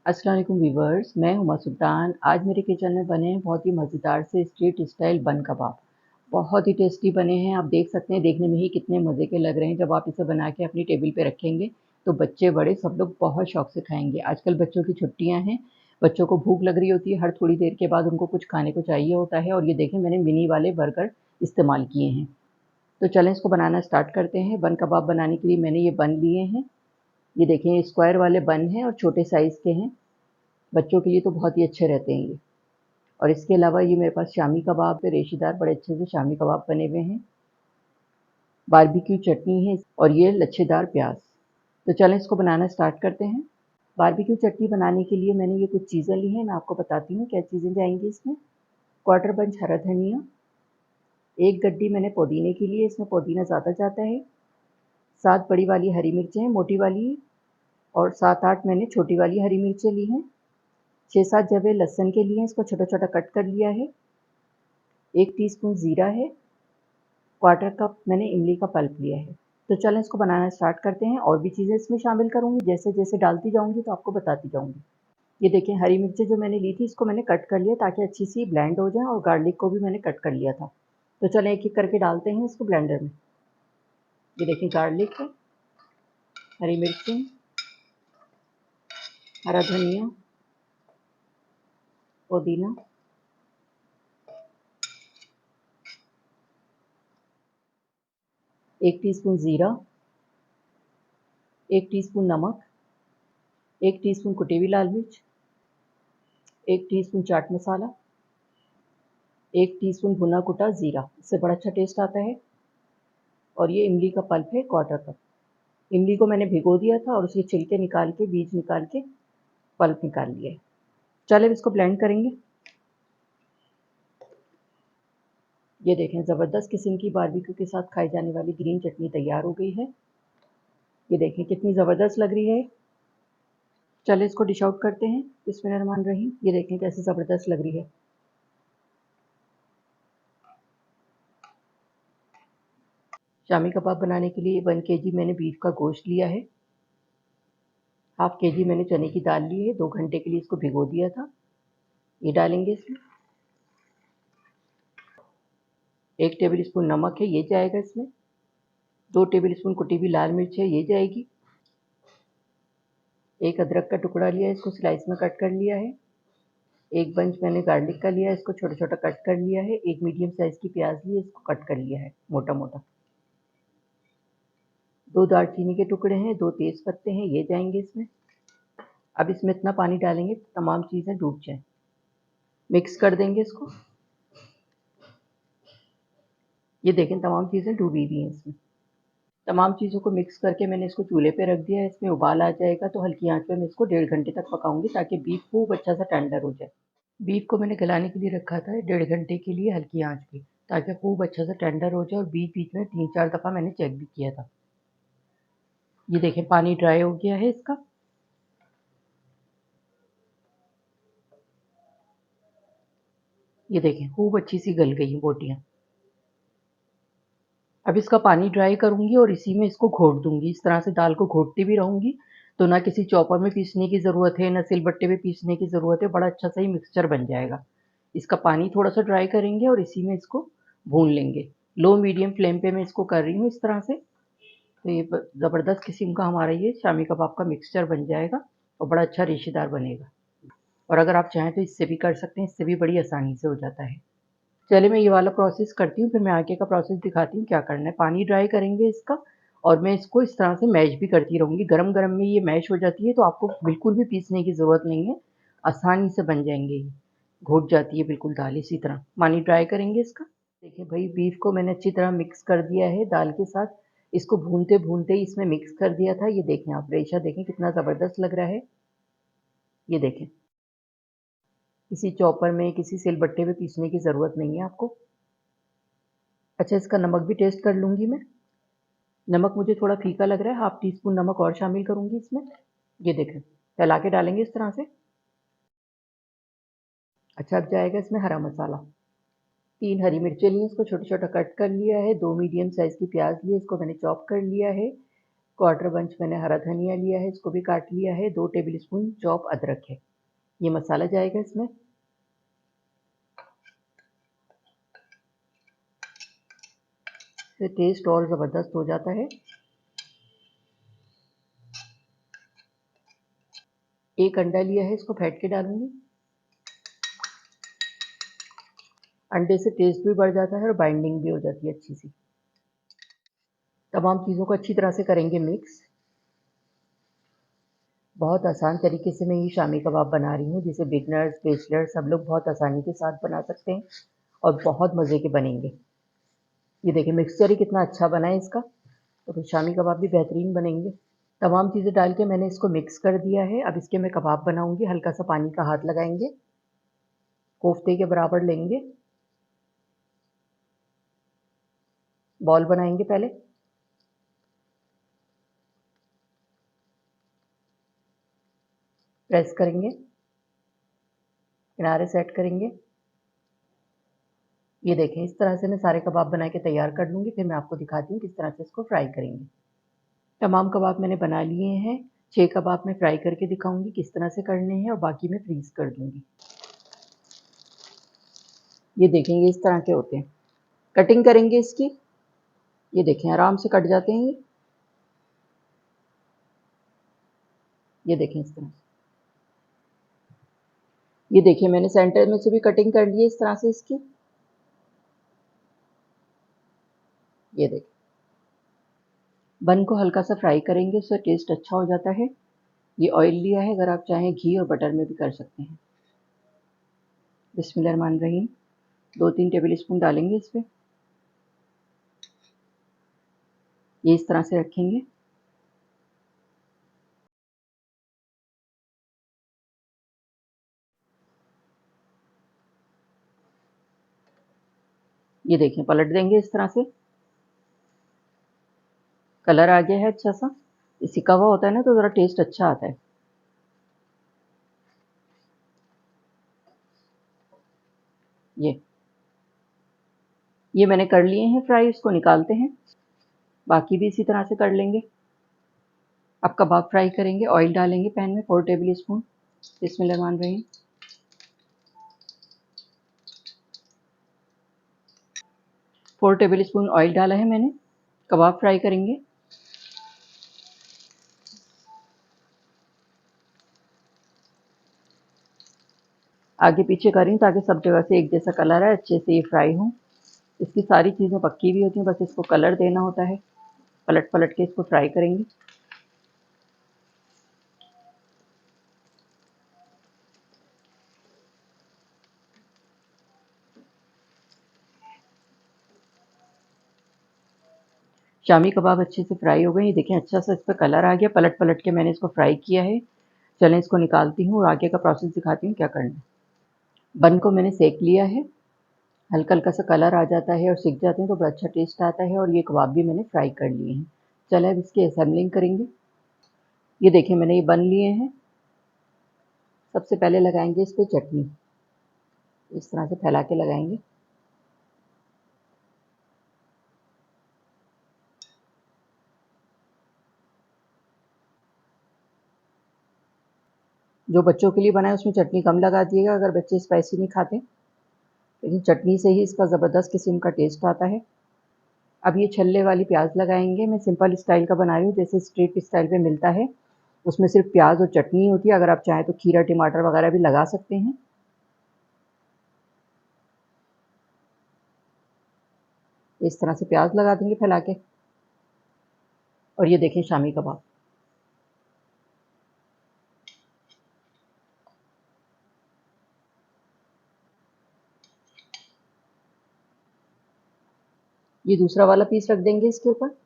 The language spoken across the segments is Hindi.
अस्सलाम वालेकुम व्यूवर्स, मैं हुमा सुल्तान। आज मेरे किचन में बने हैं बहुत ही मज़ेदार से स्ट्रीट स्टाइल बन कबाब। बहुत ही टेस्टी बने हैं, आप देख सकते हैं देखने में ही कितने मज़े के लग रहे हैं। जब आप इसे बना के अपनी टेबल पे रखेंगे तो बच्चे बड़े सब लोग बहुत शौक से खाएंगे। आजकल बच्चों की छुट्टियां हैं, बच्चों को भूख लग रही होती है, हर थोड़ी देर के बाद उनको कुछ खाने को चाहिए होता है। और ये देखें, मैंने मिनी वाले बर्गर इस्तेमाल किए हैं। तो चलें इसको बनाना स्टार्ट करते हैं। बन कबाब बनाने के लिए मैंने ये बन लिए हैं। ये देखें, स्क्वायर वाले बन हैं और छोटे साइज़ के हैं। बच्चों के लिए तो बहुत ही अच्छे रहते हैं ये। और इसके अलावा ये मेरे पास शामी कबाब है, रेशेदार बड़े अच्छे से शामी कबाब बने हुए हैं। बारबेक्यू चटनी है और ये लच्छेदार प्याज। तो चलें इसको बनाना स्टार्ट करते हैं। बारबेक्यू चटनी बनाने के लिए मैंने ये कुछ चीज़ें ली हैं, मैं आपको बताती हूँ क्या चीज़ें जाएंगी इसमें। क्वार्टर पंच हरा धनिया, एक गड्डी मैंने पुदीने की लिए, इसमें पुदीना ज़्यादा जाता है। 7 बड़ी वाली हरी मिर्चें मोटी वाली, और 7-8 मैंने छोटी वाली हरी मिर्चें ली हैं। 6-7 जवे लहसुन के लिए, इसको छोटा छोटा कट कर लिया है। 1 टीस्पून ज़ीरा है। क्वार्टर कप मैंने इमली का पल्प लिया है। तो चलें इसको बनाना स्टार्ट करते हैं। और भी चीज़ें इसमें शामिल करूँगी, जैसे जैसे डालती जाऊँगी तो आपको बताती जाऊँगी। ये देखें, हरी मिर्चें जो मैंने ली थी इसको मैंने कट कर लिया ताकि अच्छी सी ब्लेंड हो जाए, और गार्लिक को भी मैंने कट कर लिया था। तो चलें एक एक करके डालते हैं इसको ब्लेंडर में। ये देखें, गार्लिक, हरी मिर्चें, हरा धनिया, पुदीना, 1 टीस्पून ज़ीरा, 1 टीस्पून नमक, 1 टीस्पून कुटी हुई लाल मिर्च, 1 टीस्पून चाट मसाला, 1 टीस्पून भुना कुटा ज़ीरा, इससे बड़ा अच्छा टेस्ट आता है। और ये इमली का पल्प है, क्वार्टर कप। इमली को मैंने भिगो दिया था और उसके छिलके निकाल के, बीज निकाल के पल्प निकाल लिया है। चलिए अब इसको ब्लेंड करेंगे। ये देखें, ज़बरदस्त किस्म की बारबेक्यू के साथ खाई जाने वाली ग्रीन चटनी तैयार हो गई है। ये देखें कितनी ज़बरदस्त लग रही है। चलिए इसको डिश आउट करते हैं। बिस्मिल्लाहिर्रहमानिर्रहीम। ये देखें कैसे ज़बरदस्त लग रही है। शामी कबाब बनाने के लिए 1 केजी मैंने बीफ का गोश्त लिया है। हाफ केजी मैंने चने की दाल ली है, 2 घंटे के लिए इसको भिगो दिया था। ये डालेंगे इसमें। 1 टेबल स्पून नमक है, ये जाएगा इसमें। 2 टेबल स्पून कुटी हुई लाल मिर्च है, ये जाएगी। 1 अदरक का टुकड़ा लिया है, इसको स्लाइस में कट कर लिया है। 1 बंच मैंने गार्लिक का लिया है, इसको छोटा छोटा कट कर लिया है। 1 मीडियम साइज़ की प्याज ली है, इसको कट कर लिया है मोटा मोटा। 2 दालचीनी के टुकड़े हैं, 2 तेज़ पत्ते हैं, ये जाएंगे इसमें। अब इसमें इतना पानी डालेंगे तमाम चीज़ें डूब जाएं। मिक्स कर देंगे इसको। ये देखें तमाम चीज़ें डूबी हुई हैं इसमें। तमाम चीज़ों को मिक्स करके मैंने इसको चूल्हे पे रख दिया है। इसमें उबाल आ जाएगा तो हल्की आंच पे मैं इसको 1.5 घंटे तक पकाऊंगी ताकि बीफ खूब अच्छा सा टेंडर हो जाए। बीफ को मैंने गलाने के लिए रखा था 1.5 घंटे के लिए हल्की आंच पे, ताकि खूब अच्छा सा टेंडर हो जाए। और बीच बीच में 3-4 दफ़ा मैंने चेक भी किया था। ये देखें पानी ड्राई हो गया है इसका। ये देखें खूब अच्छी सी गल गई हैं बोटियाँ। अब इसका पानी ड्राई करूँगी और इसी में इसको घोट दूँगी। इस तरह से दाल को घोटती भी रहूँगी, तो ना किसी चॉपर में पीसने की ज़रूरत है, ना सिलबट्टे पे पीसने की ज़रूरत है। बड़ा अच्छा सा ही मिक्सचर बन जाएगा। इसका पानी थोड़ा-सा ड्राई करेंगे और इसी में इसको भून लेंगे। लो मीडियम फ्लेम पे मैं इसको कर रही हूँ इस तरह से। तो ये ज़बरदस्त किस्म का हमारा ये शामी कबाब का मिक्सचर बन जाएगा और बड़ा अच्छा रेशेदार बनेगा। और अगर आप चाहें तो इससे भी कर सकते हैं, इससे भी बड़ी आसानी से हो जाता है। चलिए मैं ये वाला प्रोसेस करती हूँ, फिर मैं आगे का प्रोसेस दिखाती हूँ क्या करना है। पानी ड्राई करेंगे इसका, और मैं इसको इस तरह से मैश भी करती रहूँगी। गरम-गरम में ये मैश हो जाती है तो आपको बिल्कुल भी पीसने की ज़रूरत नहीं है, आसानी से बन जाएँगे ये। घुट जाती है बिल्कुल दाल इसी तरह। पानी ड्राई करेंगे इसका। देखिए भई, बीफ को मैंने अच्छी तरह मिक्स कर दिया है दाल के साथ। इसको भूनते-भूनते ही इसमें मिक्स कर दिया था। ये देखें आप, रेशा देखें कितना ज़बरदस्त लग रहा है। ये देखें, किसी चॉपर में, किसी सिलबट्टे पे पीसने की ज़रूरत नहीं है आपको। अच्छा, इसका नमक भी टेस्ट कर लूँगी मैं। नमक मुझे थोड़ा फीका लग रहा है, हाफ टी स्पून नमक और शामिल करूँगी इसमें। ये देखें, फैला के डालेंगे इस तरह से। अच्छा, अब जाएगा इसमें हरा मसाला। 3 हरी मिर्चें ली, इसको छोटा छोटा कट कर लिया है। 2 मीडियम साइज़ की प्याज ली, इसको मैंने चॉप कर लिया है। क्वार्टर बंच मैंने हरा धनिया लिया है, इसको भी काट लिया है। 2 टेबलस्पून चॉप अदरक है। ये मसाला जाएगा इसमें। इससे टेस्ट और ज़बरदस्त हो जाता है। 1 अंडा लिया है, इसको फेंट के डालूंगी। अंडे से टेस्ट भी बढ़ जाता है और बाइंडिंग भी हो जाती है अच्छी सी। तमाम चीज़ों को अच्छी तरह से करेंगे मिक्स। बहुत आसान तरीके से मैं ये शामी कबाब बना रही हूँ, जिसे बिगनर्स, बैचलर्स सब लोग बहुत आसानी के साथ बना सकते हैं और बहुत मज़े के बनेंगे। ये देखिए मिक्सचर ही कितना अच्छा बना है इसका, तो फिर शामी कबाब भी बेहतरीन बनेंगे। तमाम चीज़ें डाल के मैंने इसको मिक्स कर दिया है। अब इसके मैं कबाब बनाऊंगी। हल्का सा पानी का हाथ लगाएंगे, कोफ्ते के बराबर लेंगे, बॉल बनाएंगे पहले। प्रेस करेंगे, किनारे सेट करेंगे। ये देखें इस तरह से मैं सारे कबाब बना के तैयार कर लूँगी, फिर मैं आपको दिखाती हूँ किस तरह से इसको फ्राई करेंगे। तमाम कबाब मैंने बना लिए हैं। 6 कबाब मैं फ्राई करके दिखाऊंगी किस तरह से करने हैं और बाकी मैं फ्रीज़ कर दूँगी। ये देखेंगे इस तरह के होते हैं। कटिंग करेंगे इसकी। ये देखें आराम से कट जाते हैं ये देखें इस तरह से। ये देखिए मैंने सेंटर में से भी कटिंग कर ली है इस तरह से इसकी। ये देखिए बन को हल्का सा फ्राई करेंगे, उससे टेस्ट अच्छा हो जाता है। ये ऑयल लिया है, अगर आप चाहें घी और बटर में भी कर सकते हैं। बिस्मिल्लाहिर्रहमानिर्रहीम। 2-3 टेबल स्पून डालेंगे इस पर। ये इस तरह से रखेंगे। ये देखें पलट देंगे इस तरह से। कलर आ गया है अच्छा सा। ये सिका हुआ होता है ना तो ज़रा टेस्ट अच्छा आता है। ये मैंने कर लिए हैं फ्राई, इसको निकालते हैं। बाकी भी इसी तरह से कर लेंगे। अब कबाब फ्राई करेंगे। ऑयल डालेंगे पैन में 4 टेबल स्पून। बिस्मिल्लाहिर्रहमानिर्रहीम। 4 टेबल स्पून ऑयल डाला है मैंने। कबाब फ्राई करेंगे। आगे पीछे करें ताकि सब जगह से एक जैसा कलर है, अच्छे से ये फ्राई हो। इसकी सारी चीज़ें पक्की भी होती हैं, बस इसको कलर देना होता है। पलट पलट के इसको फ्राई करेंगे। शामी कबाब अच्छे से फ्राई हो गए। ये देखें अच्छा सा इस पर कलर आ गया। पलट पलट के मैंने इसको फ्राई किया है। चलें इसको निकालती हूँ और आगे का प्रोसेस दिखाती हूँ क्या करना है। बन को मैंने सेक लिया है। हल्का हल्का सा कलर आ जाता है और सिक जाते हैं तो बड़ा अच्छा टेस्ट आता है। और ये कबाब भी मैंने फ्राई कर लिए हैं। चलें अब इसकी असेंबलिंग करेंगे। ये देखिए मैंने ये बन लिए हैं। सबसे पहले लगाएंगे इस पर चटनी। इस तरह से फैला के लगाएंगे। जो बच्चों के लिए बनाए उसमें चटनी कम लगा दिएगा अगर बच्चे स्पाइसी नहीं खाते, लेकिन चटनी से ही इसका ज़बरदस्त किस्म का टेस्ट आता है। अब ये छल्ले वाली प्याज लगाएंगे। मैं सिंपल स्टाइल का बना रही हूँ, जैसे स्ट्रीट स्टाइल पे मिलता है। उसमें सिर्फ प्याज और चटनी होती है। अगर आप चाहें तो खीरा टमाटर वगैरह भी लगा सकते हैं। इस तरह से प्याज लगा देंगे फैला के। और ये देखें शामी कबाब। ये दूसरा वाला पीस रख देंगे इसके ऊपर।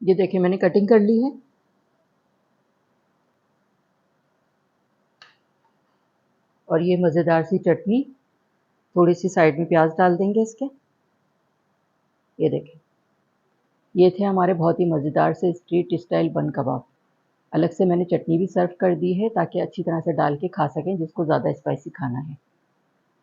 ये देखिए मैंने कटिंग कर ली है। और ये मज़ेदार सी चटनी। थोड़ी सी साइड में प्याज डाल देंगे इसके। ये देखें ये थे हमारे बहुत ही मज़ेदार से स्ट्रीट स्टाइल बन कबाब। अलग से मैंने चटनी भी सर्व कर दी है ताकि अच्छी तरह से डाल के खा सकें जिसको ज़्यादा स्पाइसी खाना है।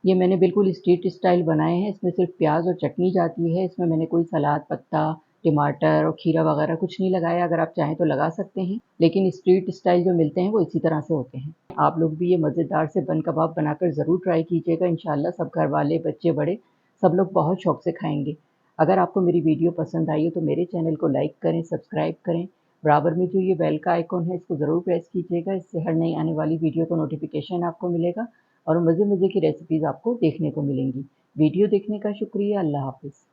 ये मैंने बिल्कुल स्ट्रीट स्टाइल बनाए हैं, इसमें सिर्फ़ प्याज़ और चटनी जाती है, इसमें मैंने कोई सलाद पत्ता, टमाटर और खीरा वगैरह कुछ नहीं लगाया, अगर आप चाहें तो लगा सकते हैं, लेकिन स्ट्रीट स्टाइल जो मिलते हैं वो इसी तरह से होते हैं। आप लोग भी ये मज़ेदार से बन कबाब बनाकर ज़रूर ट्राई कीजिएगा, इंशाल्लाह सब घरवाले, बच्चे, बड़े सब लोग बहुत शौक से खाएँगे। अगर आपको मेरी वीडियो पसंद आई हो तो मेरे चैनल को लाइक करें, सब्सक्राइब करें, बराबर में जो ये बेल का आइकॉन है इसको ज़रूर प्रेस कीजिएगा, इससे हर नई आने वाली वीडियो का नोटिफ़िकेशन आपको मिलेगा और मज़े-मज़े की रेसिपीज़ आपको देखने को मिलेंगी। वीडियो देखने का शुक्रिया, अल्लाह हाफ़िज़।